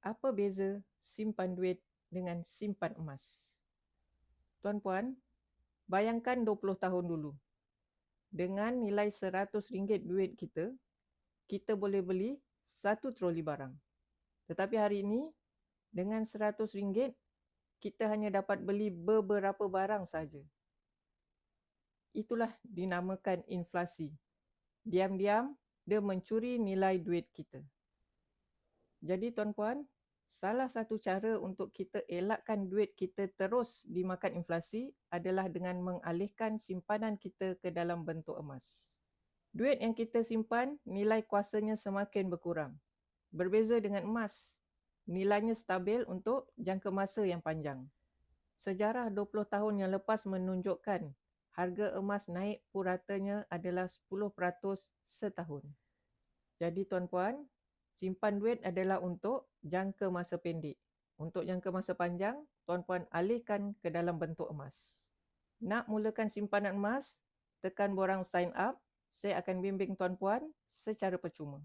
Apa beza simpan duit dengan simpan emas? Tuan-puan, bayangkan 20 tahun dulu. Dengan nilai RM100 duit kita, kita boleh beli 1 troli barang. Tetapi hari ini, dengan RM100, kita hanya dapat beli beberapa barang saja. Itulah dinamakan inflasi. Diam-diam, dia mencuri nilai duit kita. Jadi tuan-puan, salah satu cara untuk kita elakkan duit kita terus dimakan inflasi adalah dengan mengalihkan simpanan kita ke dalam bentuk emas. Duit yang kita simpan, nilai kuasanya semakin berkurang. Berbeza dengan emas, nilainya stabil untuk jangka masa yang panjang. Sejarah 20 tahun yang lepas menunjukkan harga emas naik puratanya adalah 10% setahun. Jadi tuan-puan, simpan duit adalah untuk jangka masa pendek. Untuk jangka masa panjang, tuan-puan alihkan ke dalam bentuk emas. Nak mulakan simpanan emas, tekan borang sign up. Saya akan bimbing tuan-puan secara percuma.